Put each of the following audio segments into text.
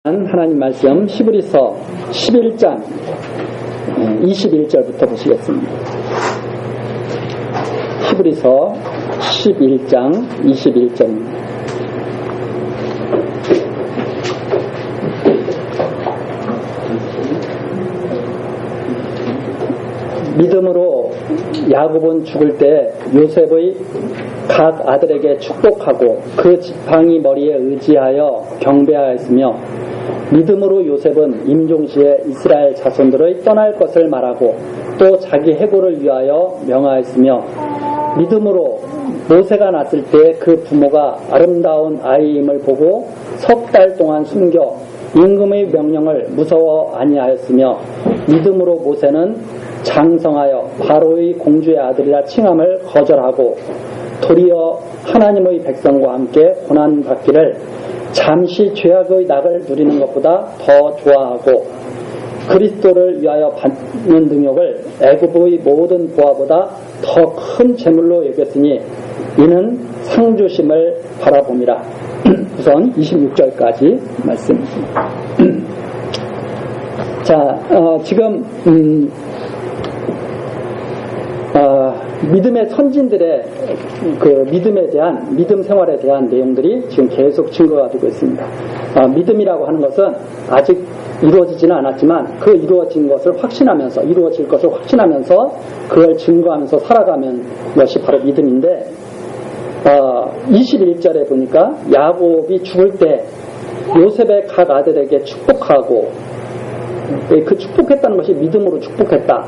하나님 말씀 히브리서 11장 21절부터 보시겠습니다. 히브리서 11장 21절입니다. 믿음으로 야곱은 죽을 때 요셉의 각 아들에게 축복하고 그 지팡이 머리에 의지하여 경배하였으며 믿음으로 요셉은 임종시에 이스라엘 자손들의 떠날 것을 말하고 또 자기 해고를 위하여 명하였으며 믿음으로 모세가 낳았을 때 그 부모가 아름다운 아이임을 보고 석 달 동안 숨겨 임금의 명령을 무서워 아니하였으며 믿음으로 모세는 장성하여 바로의 공주의 아들이라 칭함을 거절하고 도리어 하나님의 백성과 함께 고난받기를 잠시 죄악의 낙을 누리는 것보다 더 좋아하고 그리스도를 위하여 받는 능욕을 애굽의 모든 보화보다 더 큰 재물로 여겼으니 이는 상주심을 바라봅니다. 우선 26절까지 말씀입니다. 자, 지금 믿음의 선진들의 그 믿음에 대한 믿음 생활에 대한 내용들이 지금 계속 증거가 되고 있습니다. 믿음이라고 하는 것은 아직 이루어지지는 않았지만 그 이루어진 것을 확신하면서 이루어질 것을 확신하면서 그걸 증거하면서 살아가는 것이 바로 믿음인데 21절에 보니까 야곱이 죽을 때 요셉의 각 아들에게 축복하고 그 축복했다는 것이 믿음으로 축복했다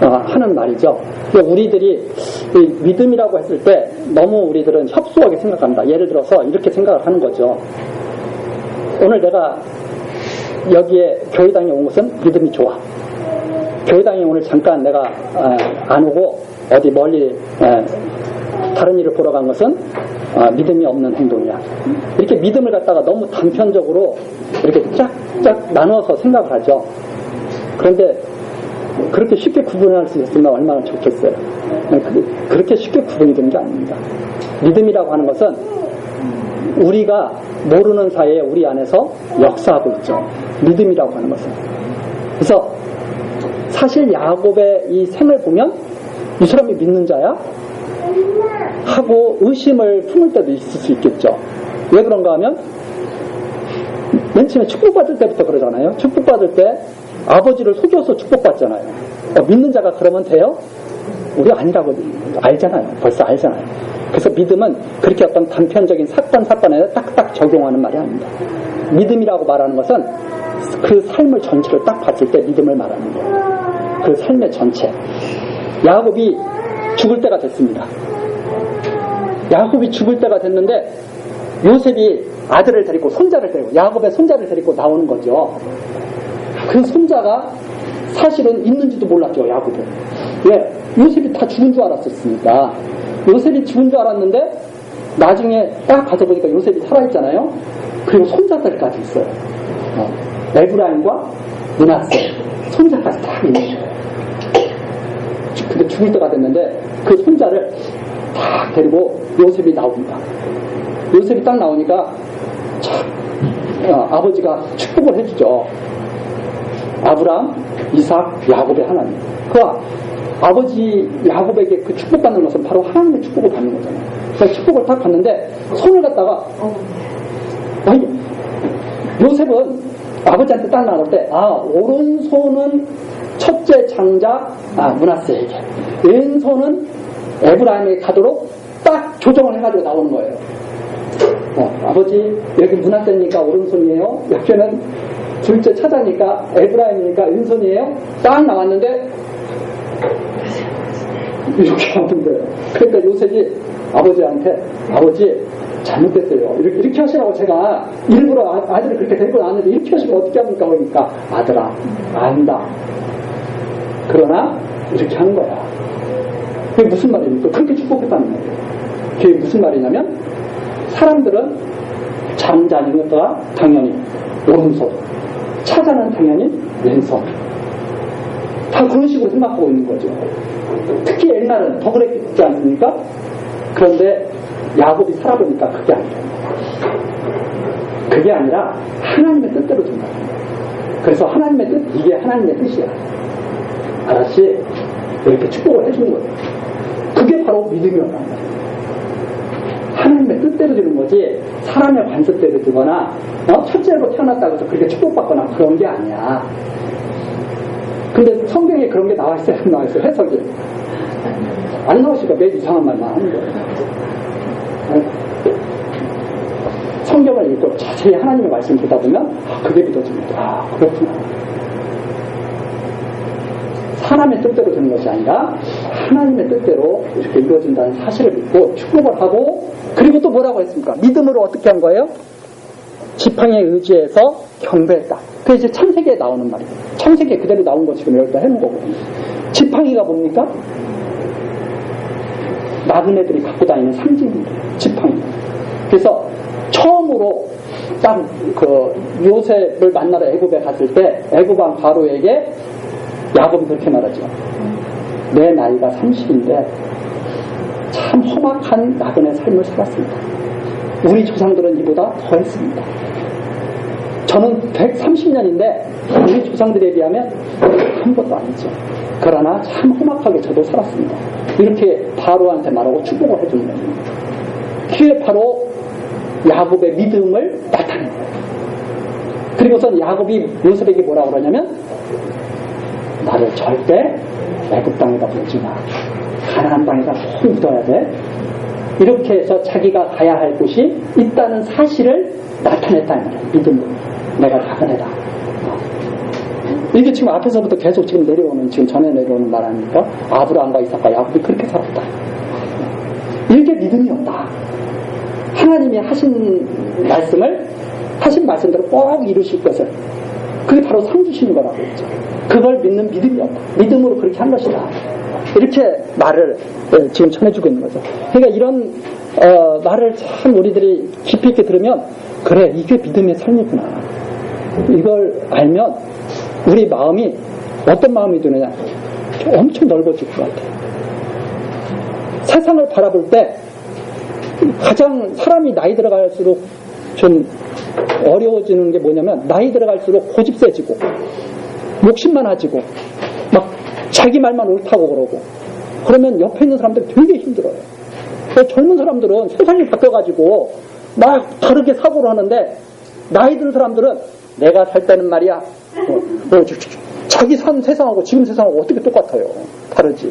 하는 말이죠. 우리들이 믿음이라고 했을 때 너무 우리들은 협소하게 생각합니다. 예를 들어서 이렇게 생각을 하는 거죠. 오늘 내가 여기에 교회당에 온 것은 믿음이 좋아. 교회당에 오늘 잠깐 내가 안 오고 어디 멀리 다른 일을 보러 간 것은 믿음이 없는 행동이야. 이렇게 믿음을 갖다가 너무 단편적으로 이렇게 쫙쫙 나누어서 생각을 하죠. 그런데 그렇게 쉽게 구분할 수 있으면 얼마나 좋겠어요. 그렇게 쉽게 구분이 되는 게 아닙니다. 믿음이라고 하는 것은 우리가 모르는 사이에 우리 안에서 역사하고 있죠. 믿음이라고 하는 것은. 그래서 사실 야곱의 이 생을 보면 이 사람이 믿는 자야? 하고 의심을 품을 때도 있을 수 있겠죠. 왜 그런가 하면 맨 처음에 축복받을 때부터 그러잖아요. 축복받을 때 아버지를 속여서 축복받잖아요. 믿는 자가 그러면 돼요? 우리 아니라고 알잖아요. 벌써 알잖아요. 그래서 믿음은 그렇게 어떤 단편적인 사건에 딱딱 적용하는 말이 아닙니다. 믿음이라고 말하는 것은 그 삶을 전체를 딱 봤을 때 믿음을 말하는 거예요. 그 삶의 전체. 야곱이 죽을 때가 됐습니다. 야곱이 죽을 때가 됐는데 요셉이 아들을 데리고 손자를 데리고 야곱의 손자를 데리고 나오는 거죠. 그 손자가 사실은 있는지도 몰랐죠. 야곱은. 왜? 요셉이 다 죽은 줄 알았었으니까. 요셉이 죽은 줄 알았는데 나중에 딱 가서 보니까 요셉이 살아있잖아요. 그리고 손자들까지 있어요. 에브라임과 므낫세 손자까지 다 있는 거예요. 근데 죽을 때가 됐는데 그 손자를 딱 데리고 요셉이 나옵니다. 요셉이 딱 나오니까 아버지가 축복을 해주죠. 아브라함, 이삭, 야곱의 하나님. 그 아버지 야곱에게 그 축복받는 것은 바로 하나님의 축복을 받는 거잖아요. 그래서 축복을 딱 받는데 손을 갖다가 요셉은 아버지한테 딱 나올 때 오른손은 첫째 장자 므낫세에게, 왼손은 에브라임에게 가도록 딱 조정을 해가지고 나오는 거예요. 아버지 여기 므낫세니까 오른손이에요. 여기는 둘째 차자니까 에브라임이니까 왼손이에요. 딱 나왔는데 이렇게 하는 거예요. 그러니까 요셉이 아버지한테 아버지 잘못됐어요. 이렇게 하시라고 제가 일부러 아들을 그렇게 데리고 나왔는데 이렇게 하시면 어떻게 합니까? 그러니까 아들아 안다. 그러나 이렇게 하는 거야. 그게 무슨 말입니까? 그렇게 축복했다는 거예요. 그게 무슨 말이냐면 사람들은 장자는 것과 당연히 오른손, 차자는 당연히 왼손. 다 그런 식으로 생각하고 있는 거죠. 특히 옛날은 더 그랬지 않습니까? 그런데 야곱이 살아보니까 그게 아니라 하나님의 뜻대로 된 거예요. 그래서 하나님의 뜻, 이게 하나님의 뜻이야. 알았지? 이렇게 축복을 해주는 거예요. 그게 바로 믿음이었단 말이에요. 하나님의 뜻대로 되는 거지 사람의 관습대로 되거나 첫째로 태어났다고 해서 그렇게 축복받거나 그런 게 아니야. 근데 성경에 그런 게 나와 있어요? 안 나와 있어요? 해석이 안 나오시니까 매일 이상한 말만 하는 거예요. 성경을 읽고 자세히 하나님의 말씀을 보다 보면 그게 믿어집니다. 그렇구나. 사람의 뜻대로 되는 것이 아니라 하나님의 뜻대로 이렇게 이루어진다는 사실을 믿고 축복을 하고, 그리고 또 뭐라고 했습니까? 믿음으로 어떻게 한 거예요? 지팡이에 의지해서 경배했다. 그게 이제 창세기에 나오는 말이에요. 창세기에 그대로 나온 거 지금 여기다 해놓은 거거든요. 지팡이가 뭡니까? 나그네들이 갖고 다니는 상징입니다. 지팡이. 그래서 처음으로 딱 그 요셉을 만나러 애굽에 갔을 때 애굽 왕 바로에게 야곱이 그렇게 말하죠. 내 나이가 30인데 참 험악한 나그네 삶을 살았습니다. 우리 조상들은 이보다 더 했습니다. 저는 130년인데 우리 조상들에 비하면 아무것도 아니죠. 그러나 참 험악하게 저도 살았습니다. 이렇게 바로한테 말하고 축복을 해주는 거예요. 그게 바로 야곱의 믿음을 나타낸 거예요. 그리고선 야곱이 요셉에게 뭐라고 그러냐면 나를 절대 애굽 땅에다 보지 마. 가나안 땅에다 꼭 묻어야 돼. 이렇게 해서 자기가 가야 할 곳이 있다는 사실을 나타냈다는 거예요. 믿음으로. 내가 나그네다. 이게 지금 앞에서부터 계속 지금 내려오는, 지금 전에 내려오는 말 아닙니까? 아브라함과 이삭과 야곱이 그렇게 살았다. 이게 믿음이었다. 하나님이 하신 말씀대로 꼭 이루실 것을, 그게 바로 상 주시는 거라고 했죠. 그걸 믿는 믿음이었다. 믿음으로 그렇게 한 것이다. 이렇게 말을 지금 전해주고 있는 거죠. 그러니까 이런 말을 참 우리들이 깊이 있게 들으면, 그래, 이게 믿음의 삶이구나. 이걸 알면 우리 마음이 어떤 마음이 되느냐, 엄청 넓어질 것 같아요. 세상을 바라볼 때 가장 사람이 나이 들어갈수록 좀 어려워지는 게 뭐냐면, 나이 들어갈수록 고집세지고 욕심 많아지고 막 자기 말만 옳다고 그러고, 그러면 옆에 있는 사람들 되게 힘들어요. 젊은 사람들은 세상이 바뀌어가지고 막 다르게 사고를 하는데, 나이 든 사람들은 내가 살 때는 말이야 자기 산 세상하고 지금 세상하고 어떻게 똑같아요? 다르지.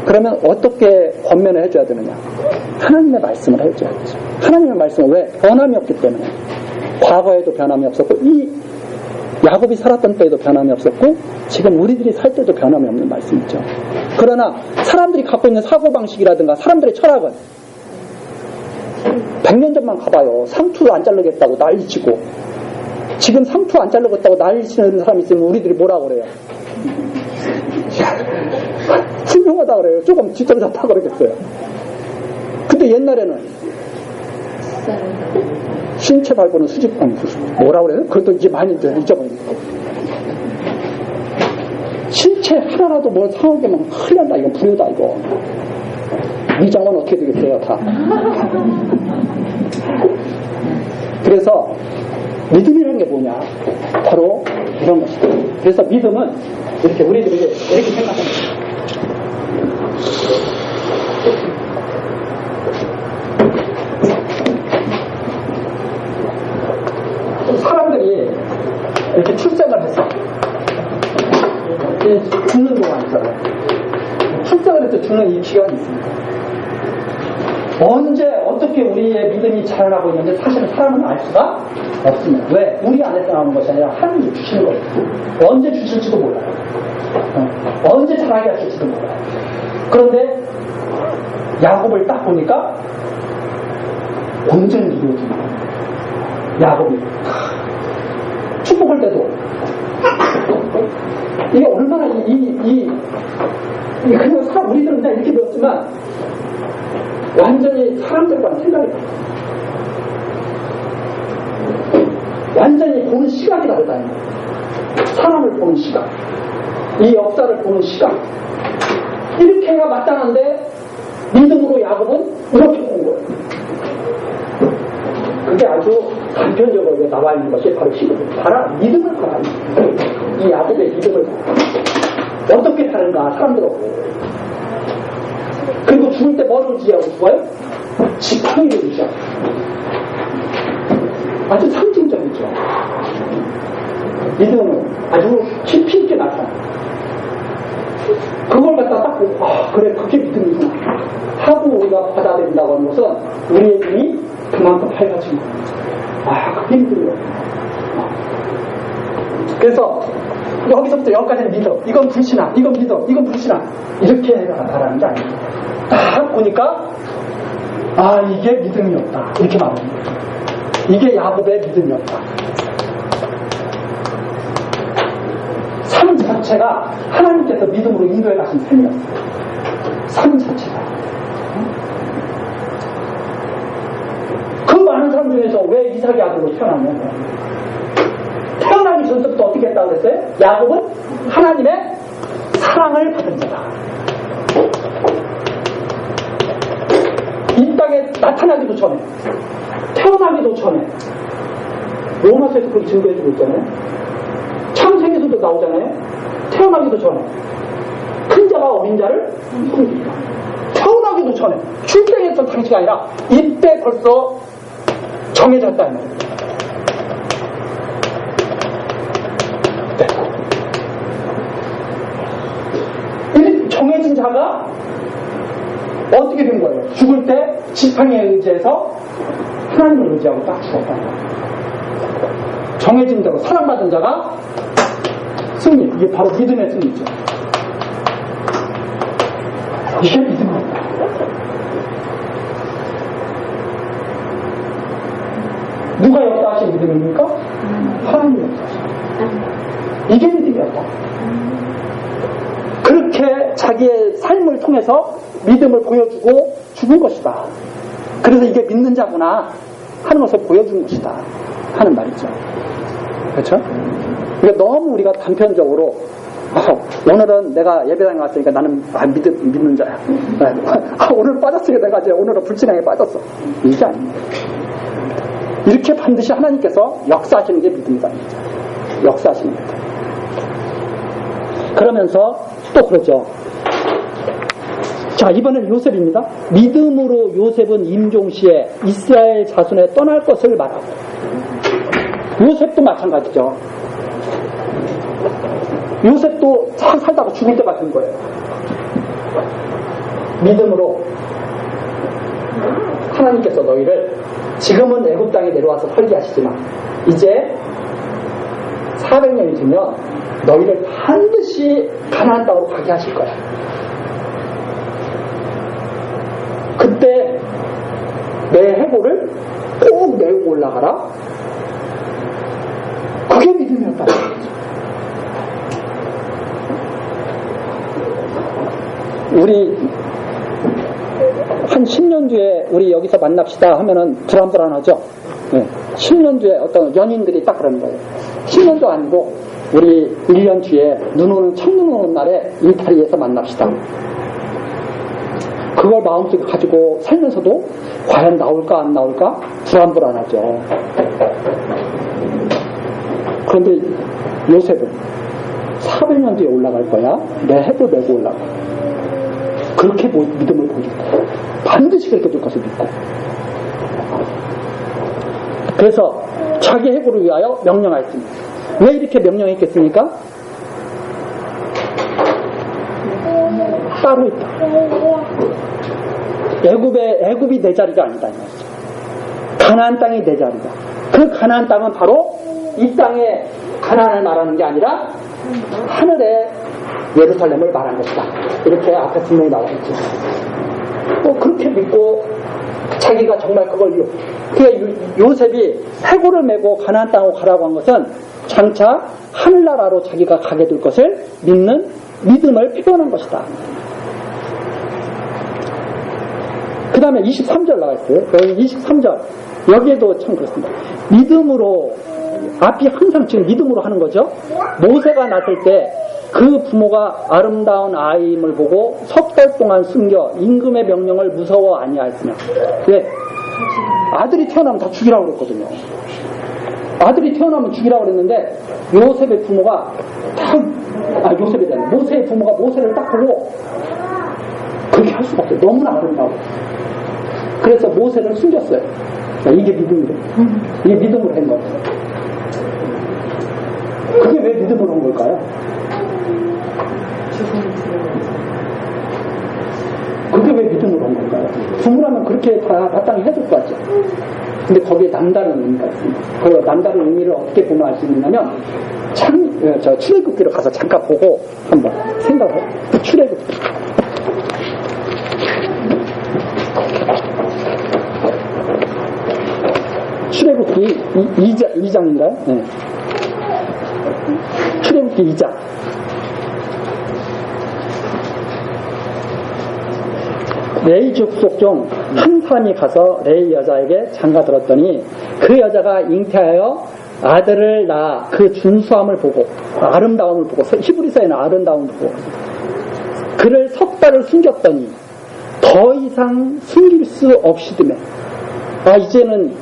그러면 어떻게 권면을 해줘야 되느냐? 하나님의 말씀을 해줘야죠. 하나님의 말씀은 왜? 변함이 없기 때문에. 과거에도 변함이 없었고, 이 야곱이 살았던 때에도 변함이 없었고, 지금 우리들이 살 때도 변함이 없는 말씀이죠. 그러나 사람들이 갖고 있는 사고방식이라든가 사람들의 철학은 100년 전만 가봐요. 상투 안 자르겠다고 난리치고, 지금 상투 안 자르겠다고 난리치는 사람이 있으면 우리들이 뭐라고 그래요? 훌륭하다 그래요. 조금 뒷담졌다 그러겠어요. 근데 옛날에는 신체 발부는 수직방, 뭐라고 그래요? 그것도 이제 많이 잊어버리니까. 신체 하나라도 뭘 상하게만 큰일 난다. 이건 불효다, 이거. 이 장은 어떻게 되겠어요, 다. 그래서 믿음이라는 게 뭐냐? 바로 이런 것이다. 그래서 믿음은 이렇게 우리들이 이렇게 생각합니다. 사람들이 이렇게 출생을 했어. 죽는 동안 있어요. 출생을 해서 죽는 이 기간이 있습니다. 언제 어떻게 우리의 믿음이 자라나고 있는지 사실은 사람은 알 수가 없습니다. 왜? 우리 안에서 나오는 것이 아니라 하나님이 주시는 거예요. 언제 주실지도 몰라요. 언제 자라게 하실지도 몰라요. 그런데 야곱을 딱 보니까 온전히 이루어진 거예요. 야곱이 축복할 때도 이게 얼마나 그냥 우리들은 그냥 이렇게 배웠지만 완전히 사람들과는 생각이 달라요. 완전히 보는 시각이 다르다는 거예요. 사람을 보는 시각, 이 역사를 보는 시각, 이렇게 해야 마땅한데 믿음으로 야곱은 이렇게 본 거예요. 그게 아주 단편적으로 나와 있는 것이 바로 믿음을 바라는 거예요. 죽어요. 그리고 죽을 때 뭐를 의지하고 죽어요? 지팡이를 의지하고. 아주 상징적이죠. 믿음은 아주 깊이 있게 나타나. 그걸 갖다 딱 보고, 그래, 그게 믿음이구나 하고 우리가 받아들인다고 하는 것은 우리의 눈이 그만큼 밝아진 거예요. 그게 믿음이구나. 그래서 여기서부터 여기까지는 믿어. 이건 불신앙, 이건 믿어, 이건 불신앙. 이렇게 나가라는 게 아닙니다. 딱 보니까 이게 믿음이었다. 이렇게 말합니다. 이게 야곱의 믿음이었다. 삶 자체가 하나님께서 믿음으로 인도해 가신 삶이었어요. 삶 자체가. 그 많은 사람 중에서 왜 이삭의 아들로 태어났냐면 태어나기 전부터 어떻게 했다고 그랬어요? 야곱은 하나님의 사랑을 받은 자다. 이 땅에 나타나기도 전에, 태어나기도 전에, 로마서에서 그걸 증거해주고 있잖아요. 창세기에서도 나오잖아요. 태어나기도 전에, 큰 자가 어린 자를 섬기리라. 태어나기도 전에, 출생했던 당시가 아니라 이때 벌써 정해졌다. 이 정해진 자가 어떻게 된 거예요? 죽을 때 지팡이에 의지해서 하나님을 의지하고 딱 죽었다는 거예요. 정해진 대로 사랑받은 자가 승리. 이게 바로 믿음의 승리죠. 이게 믿음입니다. 누가 역사하신 믿음입니까? 하나님이 역사하신. 이게 믿음이었다. 그렇게 자기의 삶을 통해서 믿음을 보여주고 죽은 것이다. 그래서 이게 믿는 자구나 하는 것을 보여준 것이다 하는 말이죠. 그렇죠? 그러니까 너무 우리가 단편적으로 오늘은 내가 예배당에 왔으니까 나는 믿는 자야. 오늘 빠졌으니까 내가 이제 오늘은 불신앙에 빠졌어. 이게 아닙니다. 이렇게 반드시 하나님께서 역사하시는 게 믿음이다. 역사하시는 겁니다. 그러면서 또 그러죠. 자, 이번엔 요셉입니다. 믿음으로 요셉은 임종시에 이스라엘 자손에 떠날 것을 말하고, 요셉도 마찬가지죠. 요셉도 잘 살다가 죽을 때가 된 거예요. 믿음으로 하나님께서 너희를 지금은 애굽 땅에 내려와서 살게 하시지만 이제 400년이 되면 너희를 반드시 가나안 땅으로 가게 하실 거야. 그때 내 해골을 꼭 메고 올라가라. 그게 믿음이었다. 우리 한 10년 뒤에 우리 여기서 만납시다 하면은 불안불안하죠. 네. 10년 뒤에 어떤 연인들이 딱 그러는 거예요. 10년도 아니고 우리 1년 뒤에 눈 오는 첫눈 오는 날에 일타리에서 만납시다. 그걸 마음속에 가지고 살면서도 과연 나올까 안 나올까 불안불안하죠. 그런데 요셉은 400년 뒤에 올라갈 거야. 내 해도 메고 올라가. 그렇게 믿음을 보여줬다. 반드시 그렇게 될 것을 믿고. 그래서 자기 해고를 위하여 명령하였습니다. 왜 이렇게 명령했겠습니까? 따로 있다. 애굽이 내 자리가 아니다. 가나안 땅이 내 자리다. 그 가나안 땅은 바로 이 땅의 가나안을 말하는 게 아니라 하늘의 예루살렘을 말한 것이다. 이렇게 앞에 분명히 나와 있죠. 그렇게 믿고 자기가 정말 그걸 요셉이 해골을 메고 가나안 땅으로 가라고 한 것은 장차 하늘나라로 자기가 가게 될 것을 믿는 믿음을 표현한 것이다. 그 다음에 23절 나와 있어요. 여기 23절 여기에도 참 그렇습니다. 믿음으로 앞이 항상 지금 믿음으로 하는 거죠. 모세가 낳을 때 그 부모가 아름다운 아이임을 보고 석 달 동안 숨겨 임금의 명령을 무서워 아니하였으며, 왜? 아들이 태어나면 다 죽이라고 그랬거든요. 아들이 태어나면 죽이라고 그랬는데 요셉의 부모가 요셉이 되네. 모세의 부모가 모세를 딱 보고 그렇게 할 수가 없어요. 너무나 아름다워. 그래서 모세를 숨겼어요. 이게 믿음이래. 이게 믿음으로 한 거예요. 그게 왜 믿음으로 한 걸까요? 그게 왜 믿음으로 한 걸까요? 부모라면 그렇게 다 마땅히 해줄 것 같죠. 근데 거기에 남다른 의미가 있습니다. 그 남다른 의미를 어떻게 보면 알 수 있느냐면 출애굽기로 가서 잠깐 보고 한번 생각을 해요. 출애굽기. 출애굽기 2장인가요? 네. 출애굽기 2장. 레이 족속 중 한 사람이 가서 레이 여자에게 장가들었더니 그 여자가 잉태하여 아들을 낳아 그 준수함을 보고 아름다움을 보고 히브리서에는 아름다움을 보고 그를 석 달을 숨겼더니 더 이상 숨길 수 없이 되매 이제는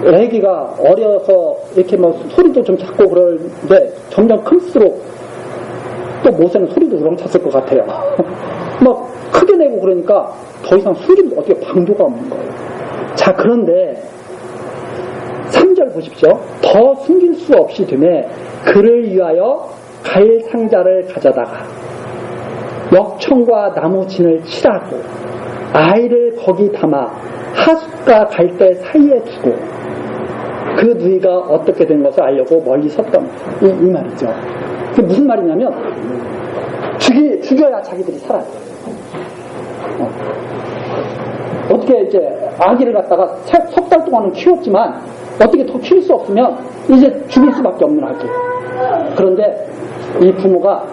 애기가 어려서 이렇게 뭐 소리도 좀 작고 그러는데 점점 클수록 또 모세는 소리도 우렁찼을 것 같아요. 막 크게 내고 그러니까 더 이상 숨기면 어떻게 방도가 없는 거예요. 자, 그런데 3절 보십시오. 더 숨길 수 없이 되매 그를 위하여 갈 상자를 가져다가 역청과 나무 진을 칠하고 아이를 거기 담아 하숫과 갈대 사이에 두고 그 누이가 어떻게 된 것을 알려고 멀리 섰던 이 말이죠. 그게 무슨 말이냐면 죽여야 자기들이 살아요. 어떻게 이제 아기를 갖다가 석 달 동안은 키웠지만 어떻게 더 키울 수 없으면 이제 죽일 수밖에 없는 아기. 그런데 이 부모가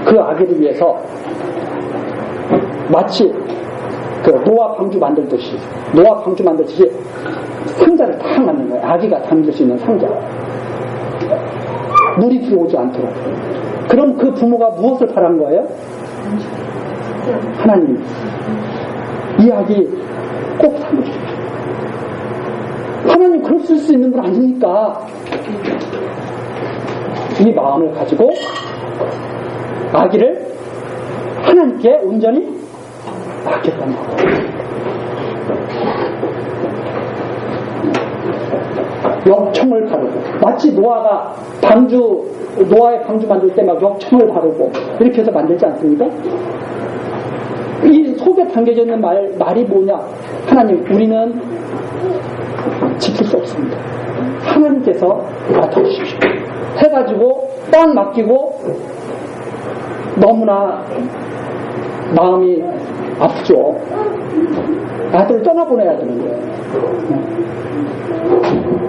그 아기를 위해서 마치 그 노아 방주 만들듯이 상자를 딱 만든 거예요. 아기가 담길 수 있는 상자. 물이 들어오지 않도록. 그럼 그 부모가 무엇을 바란 거예요? 하나님, 이 아기 꼭 살려주십시오. 하나님 그럴 수 있는 분 아니니까 이 마음을 가지고 아기를 하나님께 온전히 맡겼다는 거예요. 역청을 바르고 마치 노아의 방주 만들 때 막 역청을 바르고 이렇게 해서 만들지 않습니까? 이 속에 담겨져 있는 말이 뭐냐? 하나님, 우리는 지킬 수 없습니다. 하나님께서 맡아주십시오. 해가지고 딱 맡기고 너무나 마음이 아프죠. 아들을 떠나보내야 되는 거예요.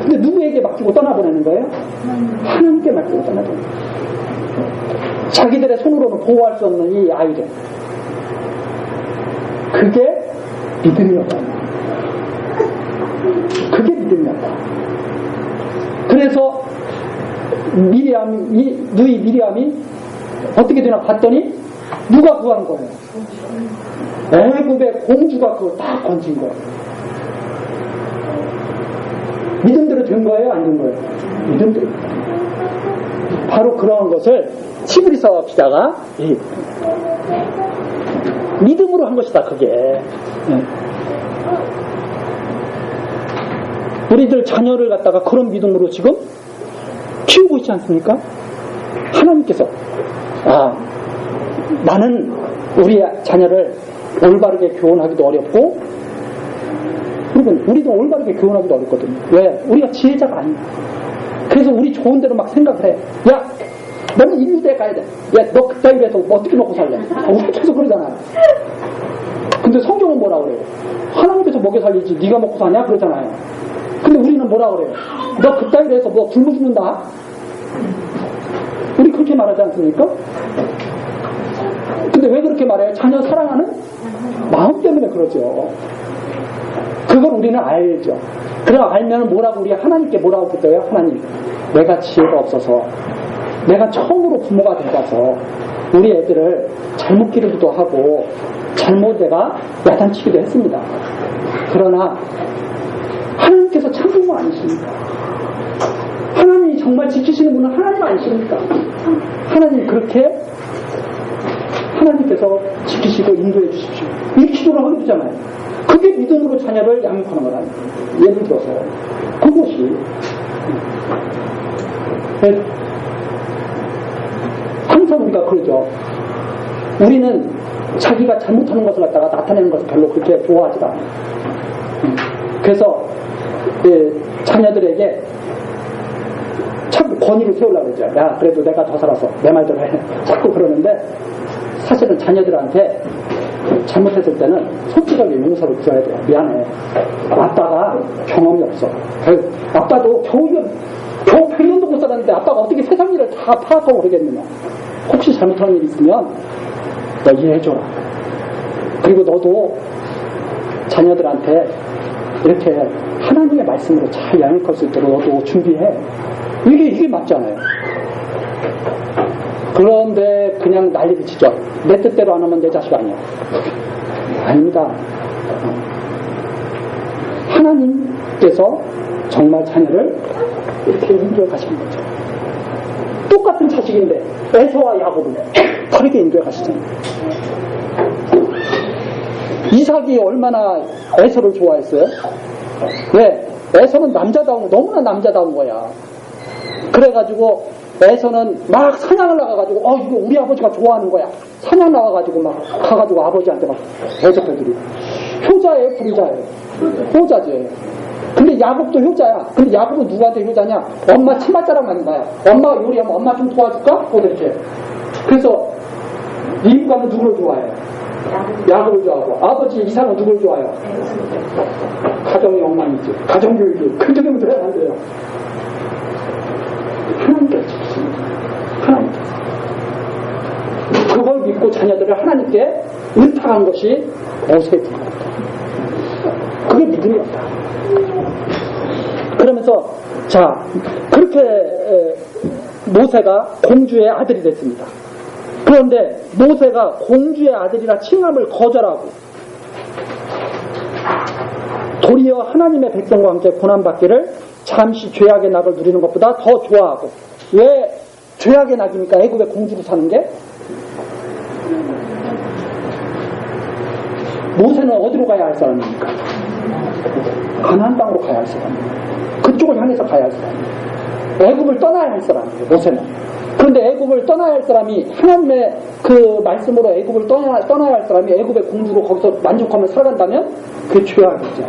근데 누구에게 맡기고 떠나보내는 거예요? 하나님께 맡기고 떠나보내는 거예요. 자기들의 손으로는 보호할 수 없는 이 아이를. 그게 믿음이었다. 그게 믿음이었다. 그래서 누이 미리암이 어떻게 되나 봤더니 누가 구한 거예요? 애굽의 공주가 그걸 다 건진 거예요. 믿음대로 된 거예요? 안 된 거예요? 믿음대로. 바로 그런 것을 히브리서 기자가 믿음으로 한 것이다, 그게. 우리들 자녀를 갖다가 그런 믿음으로 지금 키우고 있지 않습니까? 하나님께서 나는 우리 자녀를 올바르게 교훈하기도 어렵고 우리도 올바르게 교훈하기도 어렵거든요. 왜? 우리가 지혜자가 아니야. 그래서 우리 좋은 대로 막 생각을 해. 야, 너는 인류대에 가야 돼. 야, 너 그따위에서 어떻게 먹고 살래? 우리 계속 그러잖아요. 근데 성경은 뭐라 그래요? 하나님께서 먹여 살리지 네가 먹고 사냐? 그러잖아요. 근데 우리는 뭐라 그래요? 너 그따위에서 뭐 굶어 죽는다? 우리 그렇게 말하지 않습니까? 근데 왜 그렇게 말해요? 자녀 사랑하는 마음 때문에 그러죠. 그걸 우리는 알죠. 그럼 알면 뭐라고 우리 하나님께 뭐라고 그때요? 하나님, 내가 지혜가 없어서 내가 처음으로 부모가 돼가서 우리 애들을 잘못 기르기도 하고 잘못 내가 야단치기도 했습니다. 그러나 하나님께서 참 부모 아니십니까? 정말 지키시는 분은 하나님 아니십니까? 하나님 그렇게 하나님께서 지키시고 인도해 주십시오. 이 기도를 하게 되잖아요. 그게 믿음으로 자녀를 양육하는 거라는 거예요. 예를 들어서 그것이 항상 우리가 그러죠. 우리는 자기가 잘못하는 것을 갖다가 나타내는 것을 별로 그렇게 좋아하지 않아요. 그래서 자녀들에게 자꾸 권위를 세우려고 그러죠. 야, 그래도 내가 더 살아서 내 말대로 해. 자꾸 그러는데 사실은 자녀들한테 잘못했을 때는 솔직하게 용서를 구해야 돼요. 미안해. 아빠가 경험이 없어. 아빠도 겨우 100년도 못 살았는데 아빠가 어떻게 세상 일을 다 파악하고 그러겠느냐. 혹시 잘못한 일이 있으면 너 이해해줘라. 그리고 너도 자녀들한테 이렇게 하나님의 말씀으로 잘 양육할 수 있도록 너도 준비해. 이게 맞잖아요. 그런데 그냥 난리를 치죠. 내 뜻대로 안 하면 내 자식 아니야. 아닙니다. 하나님께서 정말 자녀를 이렇게 인도해 가시는 거죠. 똑같은 자식인데 에서와 야곱은 다르게 인도해 가시잖아요. 이삭이 얼마나 에서를 좋아했어요? 왜? 에서는 남자다운, 너무나 남자다운 거야. 그래가지고 에서는 막 사냥을 나가가지고 이거 우리 아버지가 좋아하는 거야. 사냥 나가가지고 막 가가지고 아버지한테 막 대접해드리고. 효자예요, 불효자예요? 효자지. 근데 야곱도 효자야. 근데 야곱은 누구한테 효자냐? 엄마 치맛자랑 맞는 거야. 엄마가 요리하면 엄마 좀 도와줄까? 그렇게. 그래서 리브가는 누구를 좋아해요? 야곱을 좋아하고. 아버지 이삭은 누구를 좋아해요? 가정이 엉망이지. 가정교육이 그 적용을 들어야 안 돼요. 하나님께서 지키십니다. 하나님께서. 그걸 믿고 자녀들을 하나님께 의탁한 것이 모세의 부분입니다. 그게 믿음이었다. 그러면서 그렇게 모세가 공주의 아들이 됐습니다. 그런데 모세가 공주의 아들이라 칭함을 거절하고 도리어 하나님의 백성과 함께 고난받기를 잠시 죄악의 낙을 누리는 것보다 더 좋아하고. 왜 죄악의 낙입니까? 애굽의 공주로 사는 게? 모세는 어디로 가야 할 사람입니까? 가나안 땅으로 가야 할 사람이에요. 그쪽을 향해서 가야 할 사람이에요. 애굽을 떠나야 할 사람이에요. 모세는. 그런데 애굽을 떠나야 할 사람이 하나님의 그 말씀으로 애굽을 떠나야 할 사람이 애굽의 공주로 거기서 만족하며 살아간다면 그게 죄악이죠.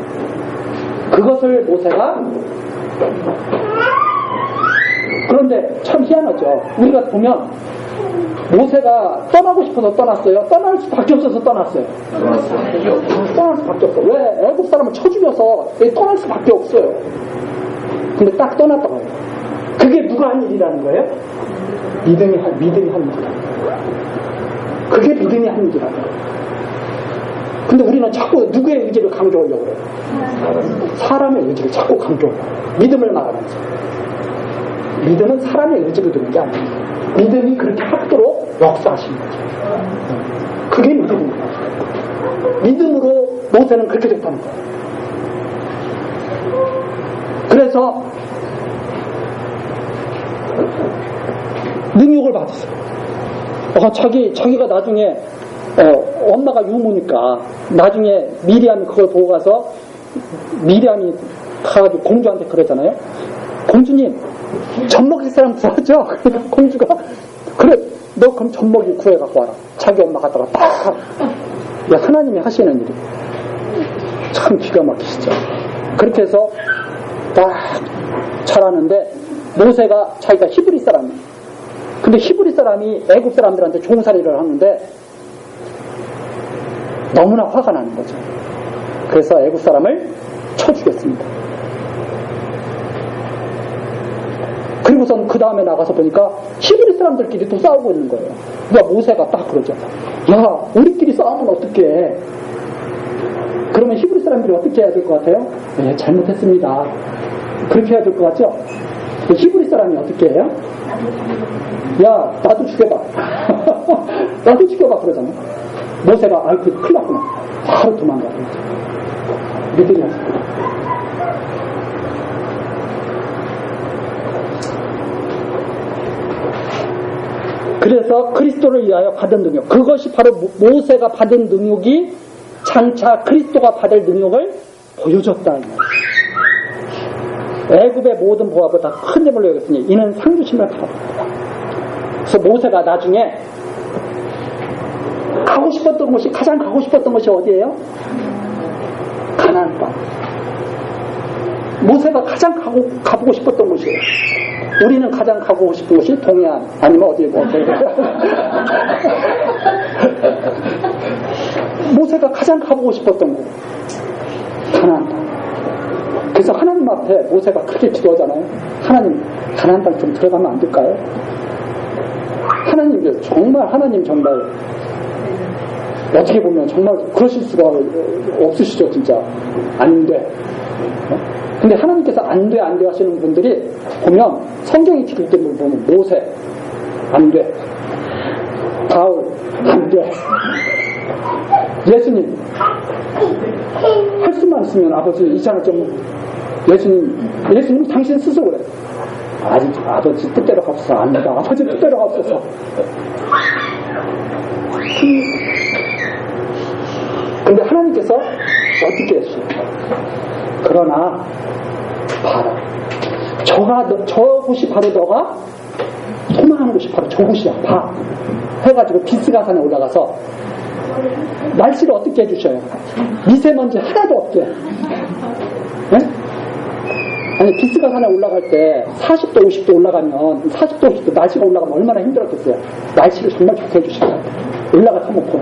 그것을 모세가 그런데 참 희한하죠. 우리가 보면 모세가 떠나고 싶어서 떠났어요? 떠날 수밖에 없어서 떠났어요? 떠날 수밖에 없어요. 왜? 애국 사람을 쳐 죽여서 떠날 수밖에 없어요. 근데 딱 떠났다고 해요. 그게 누가 한 일이라는 거예요? 믿음이 한 일이라는 거예요. 그게 믿음이 한 일이라는 거예요. 근데 우리는 자꾸 누구의 의지를 강조하려고 그래요? 사람의 의지를 자꾸 강조하려고 해요. 믿음을 말하면서. 믿음은 사람의 의지를 두는 게 아니에요. 믿음이 그렇게 하도록 역사하신 거죠. 그게 믿음입니다. 믿음으로 모세는 그렇게 됐다는 거예요. 그래서 능욕을 받았어요. 자기가 나중에 엄마가 유모니까 나중에 미리암이 그걸 보고 가서 미리암이 가가지고 공주한테 그러잖아요. 공주님 젖 먹일 사람 구하죠? 그러니까 공주가 그래 너 그럼 젖 먹이 구해갖고 와라. 자기 엄마 갖다가 딱 하나님이 하시는 일이 참 기가 막히시죠. 그렇게 해서 딱 잘하는데 모세가 자기가 히브리 사람이에요. 근데 히브리 사람이 애굽 사람들한테 종살이를 하는데 너무나 화가 나는 거죠. 그래서 애굽 사람을 쳐 죽였습니다. 그리고선 그 다음에 나가서 보니까 히브리 사람들끼리 또 싸우고 있는 거예요. 그러니까 모세가 딱 그러죠. 야, 우리끼리 싸우면 어떡해. 그러면 히브리 사람들이 어떻게 해야 될 것 같아요? 네, 잘못했습니다. 그렇게 해야 될 것 같죠? 히브리 사람이 어떻게 해요? 야, 나도 죽여봐. 나도 죽여봐. 그러잖아. 모세가, 큰일 났구나. 바로 도망가. 믿음이 없어. 그래서 그리스도를 위하여 받은 능력, 그것이 바로 모세가 받은 능력이 장차 그리스도가 받을 능력을 보여줬다. 애굽의 모든 보화보다 큰 힘을 여겼으니 이는 상주심을 받았다. 그래서 모세가 나중에 가고 싶었던 곳이, 가장 가고 싶었던 것이 어디예요? 가나안 땅. 모세가 가장 가보고 싶었던 곳이에요. 우리는 가장 가보고 싶은 곳이 동해안, 아니면 어디에 뭐. 모세가 가장 가보고 싶었던 곳, 가나안 땅. 그래서 하나님 앞에 모세가 크게 기도하잖아요. 하나님, 가나안 땅 좀 들어가면 안 될까요? 하나님, 정말 어떻게 보면 정말 그러실 수가 없으시죠, 진짜. 안 돼. 근데 하나님께서 안 돼 하시는 분들이 보면 성경이 기록된 분 보면 모세, 안 돼. 바울, 안 돼. 예수님, 할 수만 있으면 아버지 이장을 좀, 예수님 당신 스스로 그래. 아버지 뜻대로 없어서 안 된다. 아버지 뜻대로 없어서. 근데 하나님께서 어떻게 했어요? 그러나 봐라, 저곳이 바로 너가 소망하는 곳이 바로 저곳이야. 봐 해가지고 비스가산에 올라가서 날씨를 어떻게 해주셔요? 미세먼지 하나도 없게. 네? 아니, 비스가산에 올라갈 때 40도 50도 올라가면, 40도 50도 날씨가 올라가면 얼마나 힘들었겠어요. 날씨를 정말 좋게 해주시더라고요. 올라가서 먹고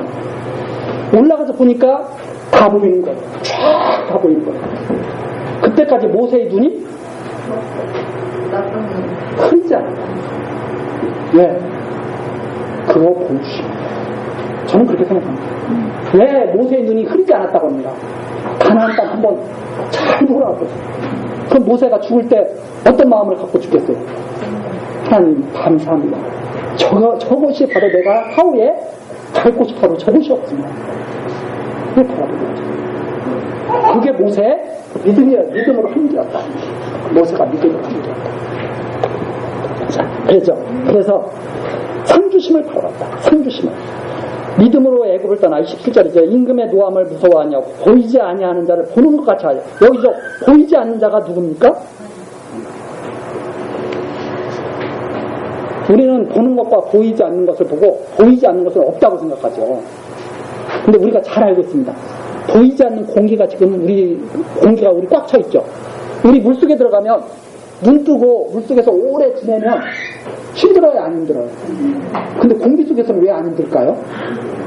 올라가서 보니까 다 보이는 거예요. 쫙 다 보이는 거예요. 그때까지 모세의 눈이 흐리지 않았다. 왜? 그거 보시면, 저는 그렇게 생각합니다. 왜 모세의 눈이 흐리지 않았다고 합니다. 가나안 땅 한번 잘 돌아보세요. 그럼 모세가 죽을 때 어떤 마음을 갖고 죽겠어요? 하나님 감사합니다. 저것이 바로 내가 하우에 갈 곳이 바로 저것이 없습니다. 그게 바라보죠. 그게 모세의 믿음으로 함께였다. 모세가 믿음으로 함께였다. 자, 그래서 상주심을 바라봤다. 상주심을. 믿음으로 애굽을 떠나 17절이죠. 임금의 노함을 무서워하냐고 보이지 아니하는 자를 보는 것 같이 하여. 여기서 보이지 않는 자가 누굽니까? 우리는 보는 것과 보이지 않는 것을 보고 보이지 않는 것은 없다고 생각하죠. 근데 우리가 잘 알고 있습니다. 보이지 않는 공기가 지금 공기가 우리 꽉 차 있죠. 우리 물속에 들어가면 눈 뜨고 물속에서 오래 지내면 힘들어요, 안 힘들어요? 근데 공기 속에서는 왜 안 힘들까요?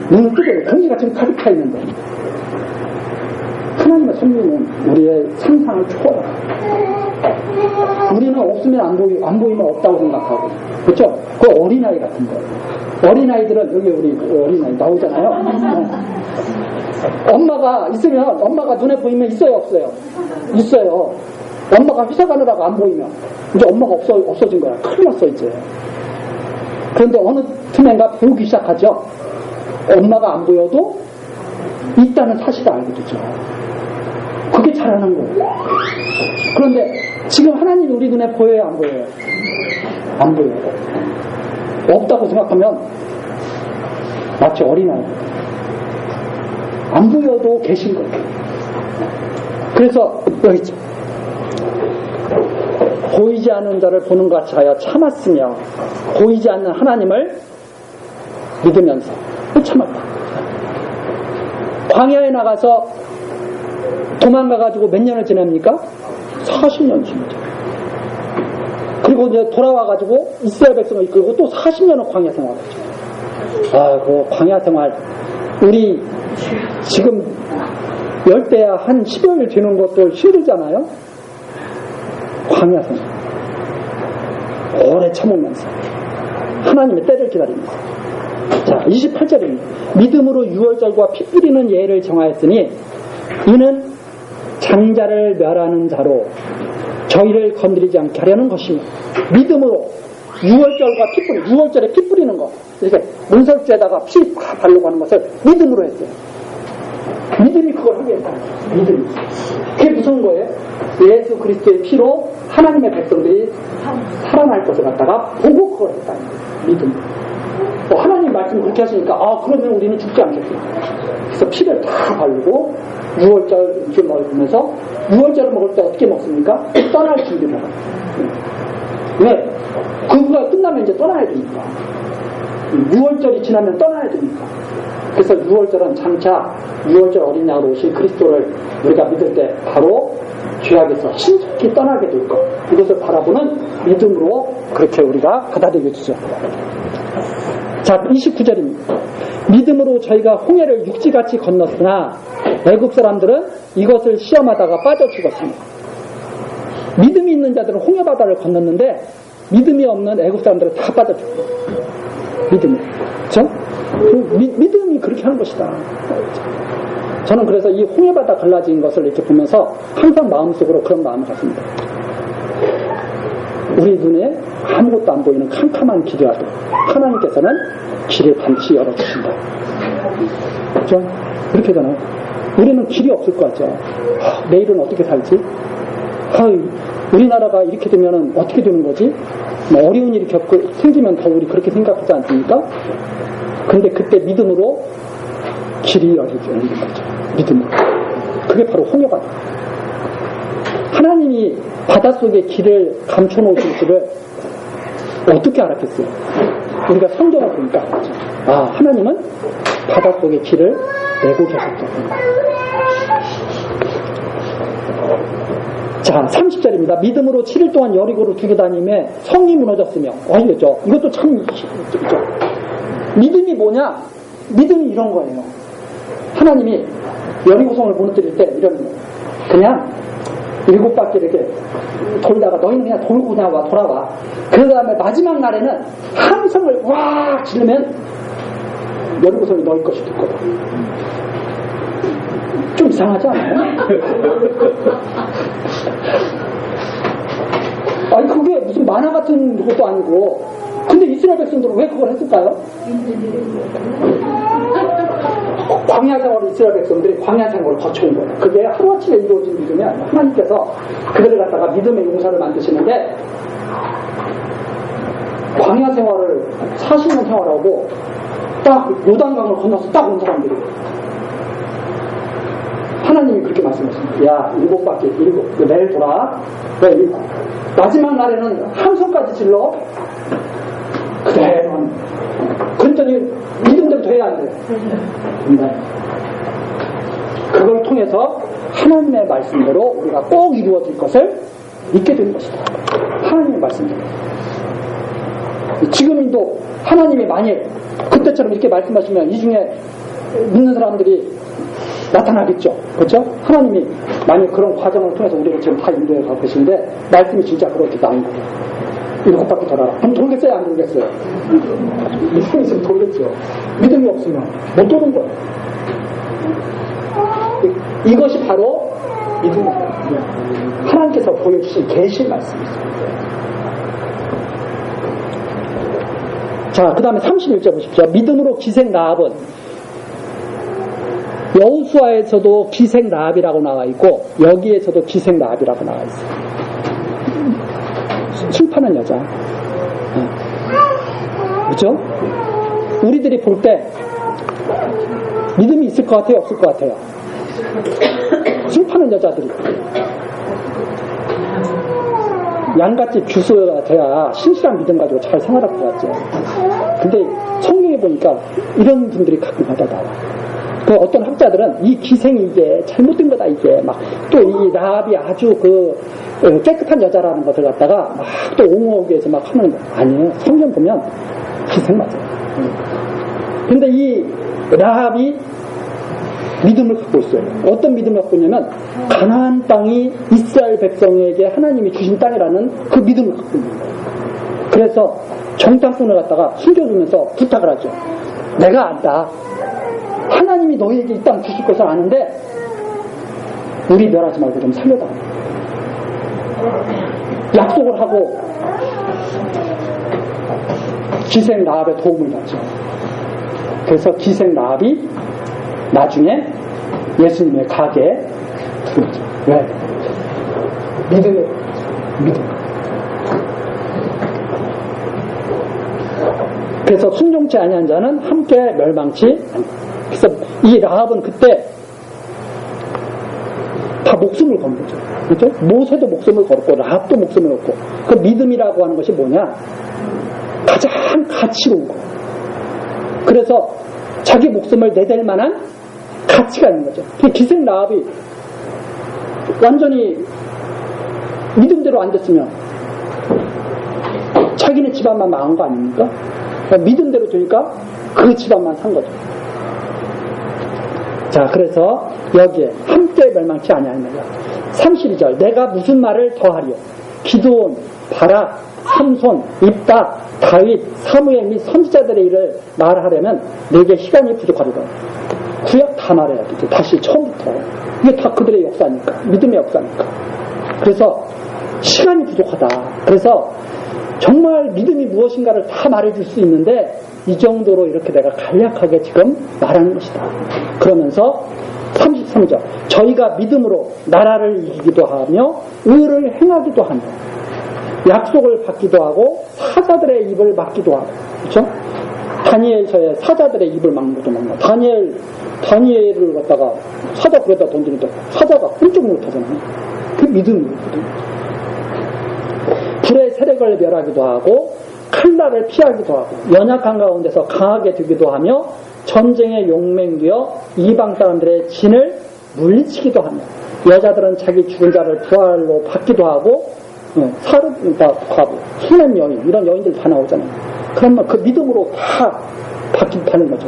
눈을 뜨고 공기가 지금 가득 차 있는데. 하나님의 섭리는 우리의 상상을 초월해요. 우리는 없으면 안 보이면 없다고 생각하고, 그렇죠? 그 어린아이 같은 거예요. 어린아이들은, 여기 우리 어린아이 나오잖아요. 엄마가 있으면, 엄마가 눈에 보이면 있어요, 없어요? 있어요. 엄마가 회사 가느라고 안 보이면 이제 엄마가 없어진 거야. 큰일 났어 이제. 그런데 어느 틈엔가 보기 시작하죠. 엄마가 안 보여도 있다는 사실을 알게 되죠. 그게 잘하는 거예요. 그런데 지금 하나님이 우리 눈에 보여요, 안 보여요? 안 보여요. 없다고 생각하면 마치 어린아이. 안 보여도 계신 거예요. 그래서 여기 있죠. 보이지 않는 자를 보는 것 같이 하여 참았으며 보이지 않는 하나님을 믿으면서 참았다. 광야에 나가서 도망가가지고 몇 년을 지냅니까? 40년 지내죠. 그리고 이제 돌아와가지고 이스라엘 백성을 이끌고 또 40년을 광야 생활하죠. 그 광야 생활, 우리 지금 열대야 한 10여일 되는 것도 힘들잖아요. 광야 생활. 오래 참으면서 하나님의 때를 기다립니다. 자, 28절입니다. 믿음으로 유월절과 피 뿌리는 예를 정하였으니 이는 장자를 멸하는 자로 저희를 건드리지 않게 하려는 것이며, 믿음으로 유월절과 피 뿌리, 유월절에 피 뿌리는 거, 이렇게 문설주에다가 피 바르고 하는 것을 믿음으로 했어요. 믿음이 그걸 하게 했다. 믿음이. 그게 무슨 거예요? 예수 그리스도의 피로 하나님의 백성들이 살아날 것을 갖다가 보고 그걸 했다. 믿음. 하나님 말씀 그렇게 하시니까 그러면 우리는 죽지 않겠구나. 그래서 피를 다 바르고 유월절을 먹으면서 유월절을 먹을 때 어떻게 먹습니까? 떠날 준비를 하고. 왜? 그거가 끝나면 이제 떠나야 되니까. 6월절이 지나면 떠나야 되니까. 그래서 6월절은 장차 6월절 어린 양으로 오신 그리스도를 우리가 믿을 때 바로 죄악에서 신속히 떠나게 될 것. 이것을 바라보는 믿음으로 그렇게 우리가 받아들여주죠. 자, 29절입니다. 믿음으로 저희가 홍해를 육지같이 건넜으나 애굽 사람들은 이것을 시험하다가 빠져 죽었습니다. 믿음이 있는 자들은 홍해 바다를 건넜는데 믿음이 없는 애굽 사람들은 다 빠져 죽어요. 믿음이. 그렇죠? 믿음이 그렇게 하는 것이다. 저는 그래서 이 홍해 바다 갈라진 것을 이렇게 보면서 항상 마음속으로 그런 마음을 갖습니다. 우리 눈에 아무것도 안 보이는 캄캄한 길이라도 하나님께서는 길을 반드시 열어주신다. 그렇죠? 그렇게 하잖아요. 우리는 길이 없을 것 같죠. 내일은 어떻게 살지? 우리나라가 이렇게 되면 어떻게 되는 거지? 어려운 일이 생기면 더 우리 그렇게 생각하지 않습니까? 근데 그때 믿음으로 길이 열리는 거죠. 믿음으로. 그게 바로 홍해바다. 하나님이 바닷속에 길을 감춰놓으실 줄을 어떻게 알았겠어요? 우리가 성경을 보니까 알았죠. 하나님은 바닷속에 길을 내고 계셨다. 자, 30절입니다. 믿음으로 7일 동안 여리고를 두고 다니며 성이 무너졌으며. 알겠죠? 이것도 참 있죠. 믿음이 뭐냐? 믿음이 이런 거예요. 하나님이 여리고성을 무너뜨릴 때 이런 거예요. 그냥 7바퀴 이렇게 돌다가 너희는 그냥 돌고 그냥 돌아와. 그 다음에 마지막 날에는 함성을 와 지르면 여리고성이 너희 것이 될 거다. 좀 이상하지 않아요? 아니 그게 무슨 만화 같은 것도 아니고. 근데 이스라엘 백성들은 왜 그걸 했을까요? 광야 생활을 이스라엘 백성들이 광야 생활을 거쳐온 거예요. 그게 하루아침에 이루어진 믿음이 아니라 하나님께서 그들을 갖다가 믿음의 용사를 만드시는데 광야 생활을 40년 생활하고 딱 요단강을 건너서 딱 온 사람들이 하나님이 그렇게 말씀하십니다. 야, 7바퀴, 내일 돌아. 마지막 날에는 함성까지 질러. 그대로. 그랬더니 믿음대로 돼야 안 돼. 네. 그걸 통해서 하나님의 말씀대로 우리가 꼭 이루어질 것을 믿게 되는 것이다. 하나님의 말씀대로. 지금도 하나님이 만일 그때처럼 이렇게 말씀하시면 이 중에 믿는 사람들이 나타나겠죠. 그렇죠? 하나님이 만약 그런 과정을 통해서 우리를 지금 다 인도해 가고 계신데 말씀이 진짜 그렇게 나온 거예요. 7바퀴 돌아라. 그럼 돌겠어요? 안 돌겠어요? 믿음이 있으면 돌겠죠. 믿음이 없으면 못 도는 거예요. 이것이 바로 믿음입니다. 하나님께서 보여주신 계시의 말씀이죠. 자, 그 다음에 31절 보십시오. 믿음으로 기생 라합은 여호수아에서도 기생 라합이라고 나와 있고 여기에서도 기생 라합이라고 나와 있어요. 술파는 여자. 그렇죠? 우리들이 볼 때 믿음이 있을 것 같아요? 없을 것 같아요? 술파는 여자들이 양같이 주소가 돼야 신실한 믿음 가지고 잘 생활할 것 같죠. 근데 성경에 보니까 이런 분들이 가끔 하다 나와. 그 어떤 학자들은 이 기생이 이게 잘못된 거다 이게 막 또 이 라합이 아주 그 깨끗한 여자라는 것을 갖다가 막 또 옹호하기 위해서 막 하는 거 아니에요. 성경 보면 기생 맞아요. 근데 이 라합이 믿음을 갖고 있어요. 어떤 믿음을 갖고 있냐면 가나안 땅이 이스라엘 백성에게 하나님이 주신 땅이라는 그 믿음을 갖고 있는 거예요. 그래서 정탐꾼을 갖다가 숨겨주면서 부탁을 하죠. 내가 안다. 하나님이 너희에게 이 땅 주실 것을 아는데 우리 멸하지 말고 좀 살려달라. 약속을 하고 기생 라합의 도움을 받죠. 그래서 기생 라합이 나중에 예수님의 가게에 들어오죠. 왜? 믿음. 그래서 순종치 아니한 자는 함께 멸망치 않는다. 그래서 이 라합은 그때 다 목숨을 건 거죠. 그렇죠? 모세도 목숨을 걸었고 라합도 목숨을 걸고 그 믿음이라고 하는 것이 뭐냐? 가장 가치로운 거. 그래서 자기 목숨을 내댈 만한 가치가 있는 거죠. 기생 라합이 완전히 믿음대로 안 됐으면 자기네 집안만 망한 거 아닙니까? 그러니까 믿음대로 되니까 그 집안만 산 거죠. 자, 그래서 여기에 함께 멸망치 아니하느니라. 32절 내가 무슨 말을 더하리요? 기드온, 바락, 삼손, 입다, 다윗, 사무엘 및 선지자들의 일을 말하려면 내게 시간이 부족하리라. 구약 다 말해야 돼. 다시 처음부터. 이게 다 그들의 역사니까. 믿음의 역사니까. 그래서 시간이 부족하다. 그래서 정말 믿음이 무엇인가를 다 말해줄 수 있는데 이 정도로 이렇게 내가 간략하게 지금 말하는 것이다. 그러면서 33절 저희가 믿음으로 나라를 이기기도 하며 의를 행하기도 하며 약속을 받기도 하고 사자들의 입을 막기도 하고 그렇죠? 다니엘서에 사자들의 입을 막는 것도 막나. 다니엘을 갖다가 사자 그래다 던지는데 사자가 꼼짝 못하잖아요. 그 믿음이거든요. 불의 세력을 멸하기도 하고 칼날을 피하기도 하고 연약한 가운데서 강하게 되기도 하며 전쟁에 용맹되어 이방 사람들의 진을 물리치기도 하며 여자들은 자기 죽은 자를 부활로 받기도 하고 사르다 과부, 수냄 여인 이런 여인들 다 나오잖아요. 그러면 그 믿음으로 다 받는 거죠.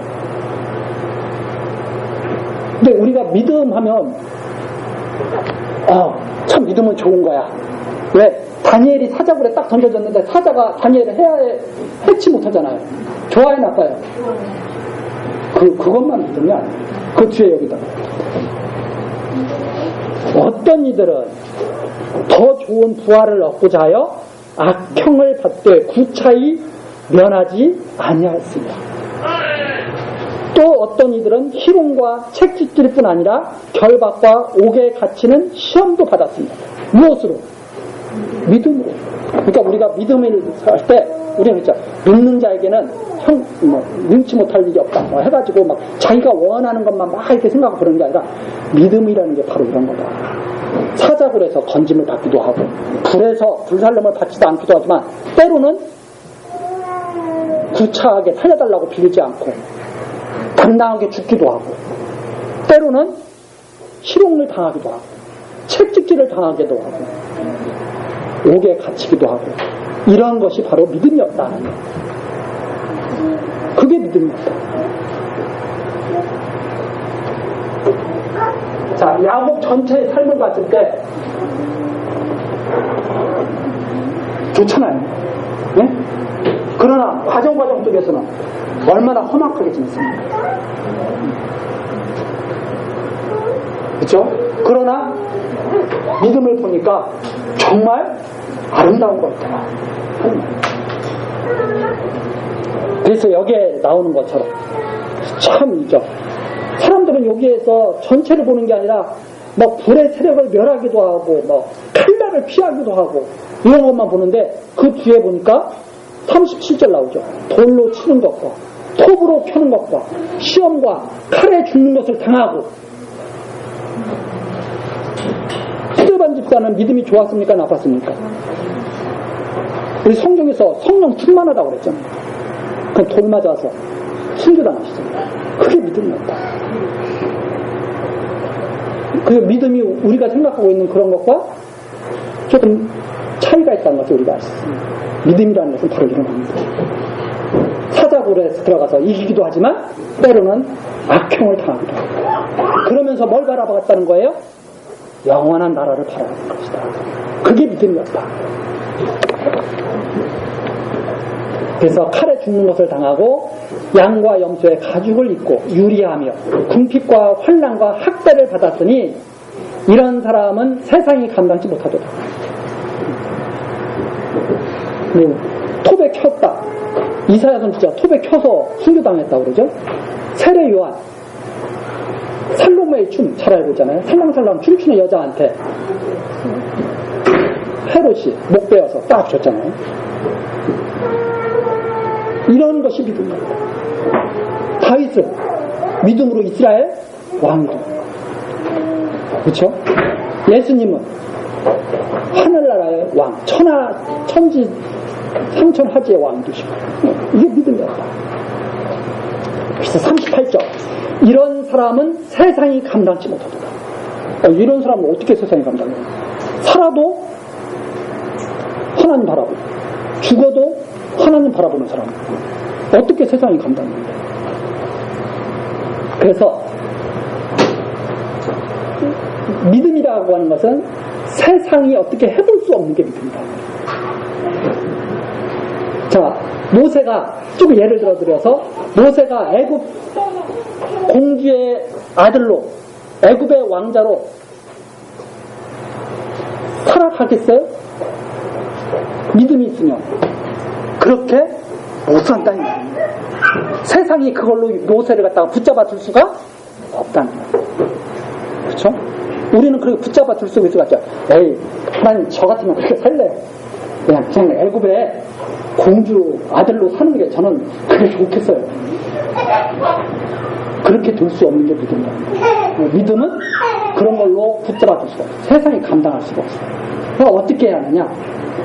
근데 우리가 믿음하면 참 믿음은 좋은 거야. 왜? 다니엘이 사자굴에 딱 던져졌는데 사자가 다니엘을 해치 못하잖아요. 좋아요, 나빠요? 그것만 믿음이 아니에요. 그 뒤에 여기다. 어떤 이들은 더 좋은 부활을 얻고자 하여 악형을 받되 구차히 면하지 아니하였습니다. 또 어떤 이들은 희롱과 책짓질 뿐 아니라 결박과 옥에 갇히는 시험도 받았습니다. 무엇으로? 믿음으로. 그러니까 우리가 믿음을 할 때 우리는 진짜 믿는 자에게는 능치 못할 일이 없다 해가지고 막 자기가 원하는 것만 막 이렇게 생각하고 그러는 게 아니라 믿음이라는 게 바로 이런 거다. 사자굴에서 건짐을 받기도 하고 불에서 불살름을 받지도 않기도 하지만 때로는 구차하게 살려달라고 빌리지 않고 당당하게 죽기도 하고 때로는 희롱을 당하기도 하고 책찍질을 당하기도 하고 옥에 갇히기도 하고 이러한 것이 바로 믿음이었다. 그게 믿음이었다. 자, 야곱 전체의 삶을 봤을 때 좋잖아요. 네? 그러나 과정 속에서는 얼마나 험악하게 지냈습니까? 그렇죠? 그러나 믿음을 보니까 정말 아름다운 것 같아요. 그래서 여기에 나오는 것처럼 참이죠. 사람들은 여기에서 전체를 보는 게 아니라 막 불의 세력을 멸하기도 하고 막 칼날을 피하기도 하고 이런 것만 보는데 그 뒤에 보니까 37절 나오죠. 돌로 치는 것과 톱으로 펴는 것과 시험과 칼에 죽는 것을 당하고 스데반 집사는 믿음이 좋았습니까? 나빴습니까? 우리 성경에서 성령 충만하다고 그랬잖아요. 그럼 돌 맞아서 순교당하시잖아요. 그게 믿음이었다. 그 믿음이 우리가 생각하고 있는 그런 것과 조금 차이가 있다는 것을 우리가 아시습니다. 믿음이라는 것은 바로 이런 겁니다. 사자굴에 들어가서 이기기도 하지만 때로는 악형을 당하기도 하고 그러면서 뭘 바라봤다는 거예요? 영원한 나라를 바라보는 것이다. 그게 믿음이었다. 그래서 칼에 죽는 것을 당하고 양과 염소의 가죽을 입고 유리하며 궁핍과 환난과 학대를 받았으니 이런 사람은 세상이 감당치 못하도다. 톱에 켰다. 이사야 선지자 톱에 켜서 순교당했다고 그러죠. 세례 요한 살로메의 춤 잘 알고 있잖아요. 살랑살랑 춤추는 여자한테 헤롯이 목 베어서 딱 줬잖아요. 이런 것이 믿음입니다. 다윗은 믿음으로 이스라엘 왕도. 그렇죠? 예수님은 하늘나라의 왕, 천지 삼천하지의 왕도시고, 이게 믿음이었다. 그래서 38절. 이런 사람은 세상이 감당치 못하도다. 이런 사람은 어떻게 세상이 감당해요? 살아도 하나님 바라보고, 죽어도 하나님 바라보는 사람. 어떻게 세상이 감당해요? 그래서 믿음이라고 하는 것은 세상이 어떻게 해볼 수 없는 게 믿음이다. 자, 모세가 좀 예를 들어서 모세가 애굽 공주의 아들로 애굽의 왕자로 살아가겠어요? 믿음이 있으면 그렇게 못 산다는 거예요. 세상이 그걸로 모세를 갖다가 붙잡아 둘 수가 없다는 거예요. 그렇죠? 우리는 그렇게 붙잡아 둘 수가 있을 것 같죠. 에이, 하나님 저 같으면 그렇게 살래요. 그냥 애굽의 공주 아들로 사는 게 저는 그게 좋겠어요. 그렇게 될 수 없는 게 믿음이에요. 믿음은 그런 걸로 붙잡아 둘 수가 없어요. 세상이 감당할 수가 없어요. 그러니까 어떻게 해야 하느냐?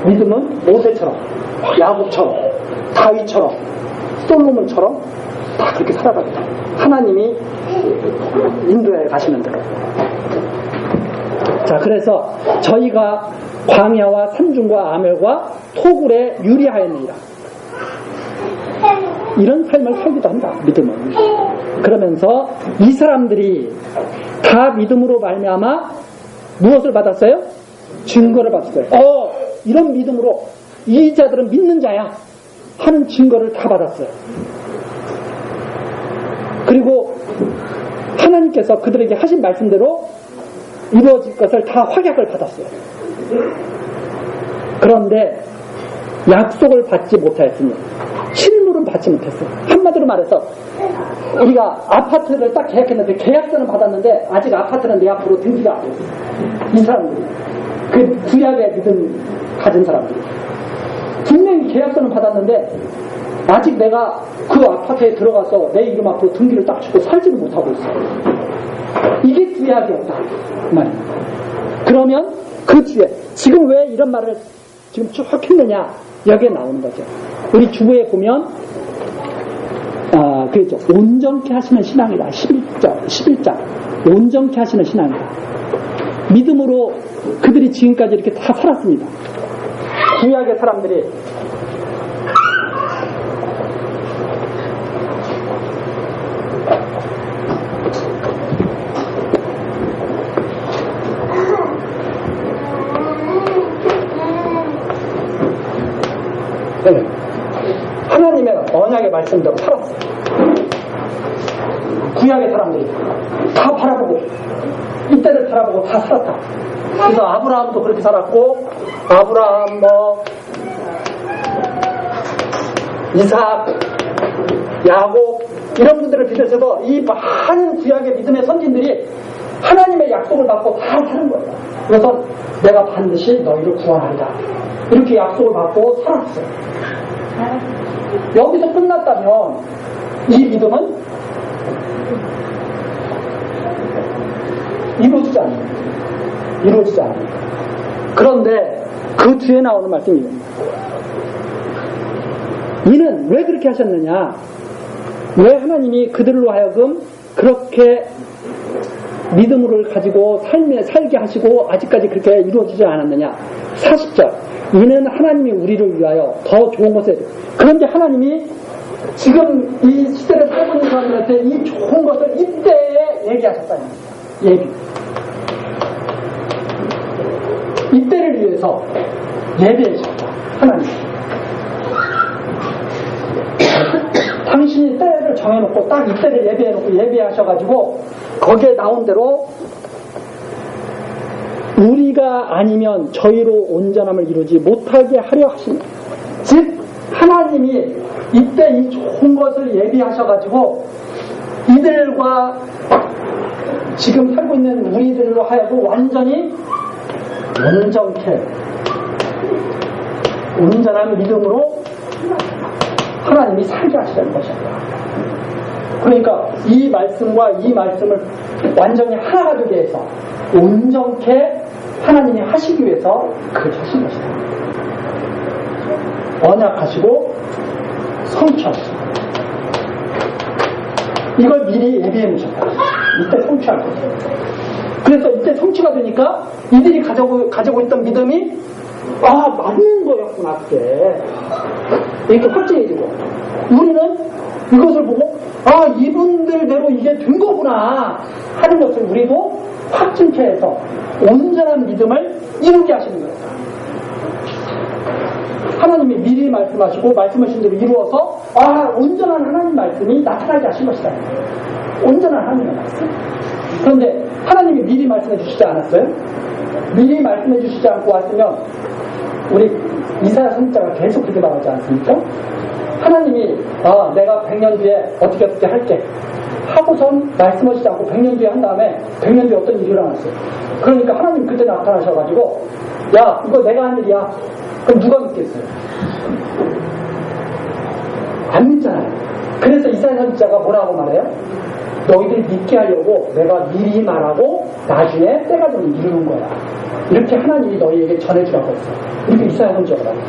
믿음은 모세처럼, 야곱처럼, 다윗처럼, 솔로몬처럼 다 그렇게 살아가겠다. 하나님이 인도해 가시는 대로. 자, 그래서 저희가 광야와 산중과 아멜과 토굴에 유리하였느니라. 이런 삶을 살기도 한다. 믿음은. 그러면서 이 사람들이 다 믿음으로 말미암아 무엇을 받았어요? 증거를 받았어요. 이런 믿음으로 이 자들은 믿는 자야 하는 증거를 다 받았어요. 그리고 하나님께서 그들에게 하신 말씀대로 이루어질 것을 다 확약을 받았어요. 그런데 약속을 받지 못하였으니 실물은 받지 못했어요. 한마디로 말해서 우리가 아파트를 딱 계약했는데 계약서는 받았는데 아직 아파트는 내 앞으로 등기가 안 됐어요. 이 사람들이 그 구약의 믿음 가진 사람들이 분명히 계약서는 받았는데 아직 내가 그 아파트에 들어가서 내 이름 앞으로 등기를 딱 주고 살지는 못하고 있어요. 이게 구약이었다 말입니다. 그러면 그 뒤에 지금 왜 이런 말을 지금 쭉 했느냐 여기에 나오는 거죠. 우리 주부에 보면 그렇죠. 온전케 하시는 신앙이다. 11장 온전케 하시는 신앙이다. 믿음으로 그들이 지금까지 이렇게 다 살았습니다. 구약의 사람들이 하나님의 언약의 말씀대로 살았어요. 구약의 사람들이 다 바라보고 이때를 바라보고 다 살았다. 그래서 아브라함도 그렇게 살았고 아브라함 이삭 야곱 이런 분들을 비롯해서 이 많은 구약의 믿음의 선진들이 하나님의 약속을 받고 다 사는 거예요. 그래서 내가 반드시 너희를 구원하리라 이렇게 약속을 받고 살았어요. 여기서 끝났다면 이 믿음은 이루어지지 않아요. 그런데 그 뒤에 나오는 말씀이 이는 왜 그렇게 하셨느냐? 왜 하나님이 그들로 하여금 그렇게 믿음을 가지고 살게 하시고 아직까지 그렇게 이루어지지 않았느냐? 40절 이는 하나님이 우리를 위하여 더 좋은 것에 그런데 하나님이 지금 이 시대를 살고 있는 사람들한테 이 좋은 것을 이때에 얘기하셨다는 겁니다. 얘기. 이때를 위해서 예배하셨다. 하나님. 당신이 때를 정해놓고 딱 이때를 예배해놓고 예배하셔가지고 거기에 나온 대로 우리가 아니면 저희로 온전함을 이루지 못하게 하려 하십니다. 즉 하나님이 이때 이 좋은 것을 예비하셔가지고 이들과 지금 살고 있는 우리들로 하여금 완전히 온전한 믿음으로 하나님이 살게 하시려는 것이었다. 그러니까 이 말씀과 이 말씀을 완전히 하나가 되게 해서 온전케 하나님이 하시기 위해서 그렇게 하신 것이다. 언약하시고 성취하시고 이걸 미리 예비해 놓으셨다. 이때 성취할 거죠. 그래서 이때 성취가 되니까 이들이 가지고 있던 믿음이 맞는 거였구나 그때 이렇게 확증해지고 우리는 이것을 보고 이분들대로 이게 된 거구나 하는 것을 우리도 확증케 해서 온전한 믿음을 이루게 하시는 거예요. 하나님이 미리 말씀하시고 말씀하신 대로 이루어서 온전한 하나님 말씀이 나타나게 하신 것이다. 온전한 하나님의 말씀. 그런데 하나님이 미리 말씀해 주시지 않았어요? 미리 말씀해 주시지 않고 왔으면 우리 이사야 선지자가 계속 그렇게 말하지 않습니까? 하나님이 내가 100년 뒤에 어떻게 할게 하고선 말씀하시지 않고 100년 뒤에 한 다음에 100년 뒤에 어떤 일이 일어났어요. 그러니까 하나님 그때 나타나셔가지고 이거 내가 한 일이야. 그럼 누가 믿겠어요? 안 믿잖아요. 그래서 이사야 선지자가 뭐라고 말해요? 너희들이 믿게 하려고 내가 미리 말하고 나중에 때가 되면 이루는 거야. 이렇게 하나님이 너희에게 전해주라고 했어. 이렇게 이사야 선지자가 말해요.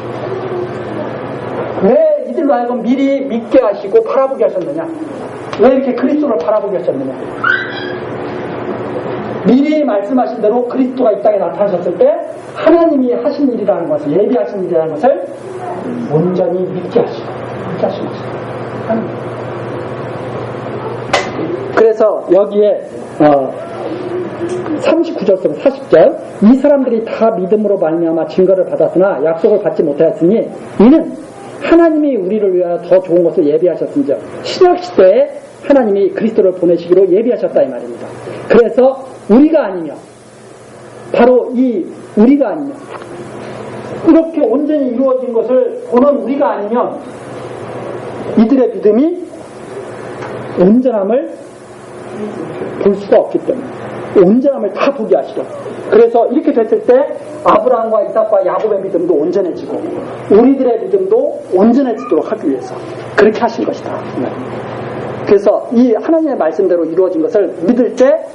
왜 이들로 하여금 미리 믿게 하시고 바라보게 하셨느냐? 왜 이렇게 그리스도를 바라보게 하셨느냐? 미리 말씀하신 대로 그리스도가 이 땅에 나타나셨을 때 하나님이 하신 일이라는 것을 예비하신 일이라는 것을 온전히 믿게 하신 것이다. 그래서 여기에 39절부터 40절 이 사람들이 다 믿음으로 말미암아 증거를 받았으나 약속을 받지 못하였으니 이는 하나님이 우리를 위하여 더 좋은 것을 예비하셨은즉 신약시대에 하나님이 그리스도를 보내시기로 예비하셨다 이 말입니다. 그래서 우리가 아니면 바로 이 우리가 아니면 이렇게 온전히 이루어진 것을 보는 우리가 아니면 이들의 믿음이 온전함을 볼 수가 없기 때문에 온전함을 다 보게 하시죠. 그래서 이렇게 됐을 때 아브라함과 이삭과 야곱의 믿음도 온전해지고 우리들의 믿음도 온전해지도록 하기 위해서 그렇게 하신 것이다. 그래서 이 하나님의 말씀대로 이루어진 것을 믿을 때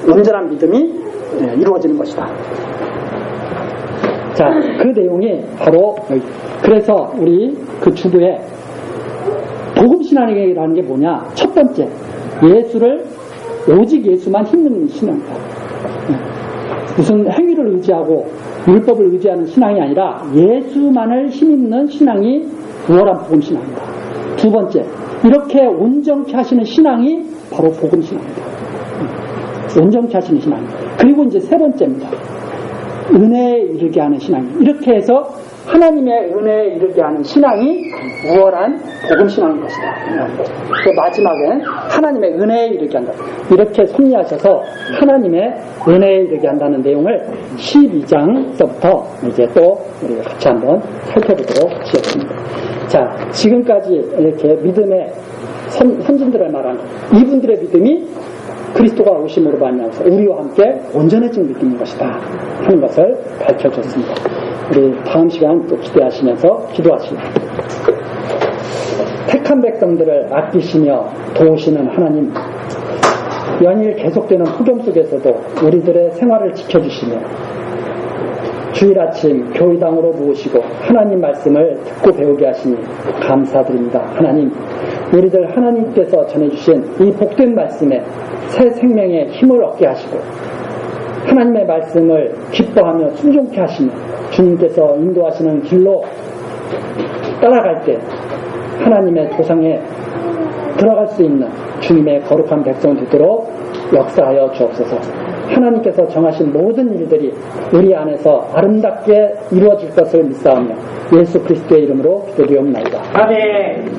온전한 믿음이 이루어지는 것이다. 자, 그 내용이 바로 여기. 그래서 우리 그 주부에 복음신앙이라는 게 뭐냐? 첫 번째, 예수를 오직 예수만 힘든 신앙이다. 무슨 행위를 의지하고 율법을 의지하는 신앙이 아니라 예수만을 힘입는 신앙이 우월한 복음신앙이다. 두 번째, 이렇게 온전케 하시는 신앙이 바로 복음신앙이다. 온전케 하시는 신앙. 그리고 이제 세 번째입니다. 은혜에 이르게 하는 신앙. 이렇게 해서 하나님의 은혜에 이르게 하는 신앙이 우월한 복음신앙인 것이다. 그 마지막엔 하나님의 은혜에 이르게 한다. 이렇게 섭리하셔서 하나님의 은혜에 이르게 한다는 내용을 12장서부터 이제 또 우리가 같이 한번 살펴보도록 하겠습니다. 자, 지금까지 이렇게 믿음의 선진들을 말한 이분들의 믿음이 그리스도가 오심으로 말미암아서 우리와 함께 온전해진 믿음인 것이다 하는 것을 밝혀줬습니다. 우리 다음 시간 또 기대하시면서 기도하시겠습니다. 택한 백성들을 아끼시며 도우시는 하나님, 연일 계속되는 폭염 속에서도 우리들의 생활을 지켜주시며 주일 아침 교회당으로 모으시고 하나님 말씀을 듣고 배우게 하시니 감사드립니다. 하나님, 우리들 하나님께서 전해주신 이 복된 말씀에 새 생명의 힘을 얻게 하시고 하나님의 말씀을 기뻐하며 순종케 하시며 주님께서 인도하시는 길로 따라갈 때 하나님의 도상에 들어갈 수 있는 주님의 거룩한 백성 되도록 역사하여 주옵소서. 하나님께서 정하신 모든 일들이 우리 안에서 아름답게 이루어질 것을 믿사오며 예수 그리스도의 이름으로 기도드리옵나이다. 아멘.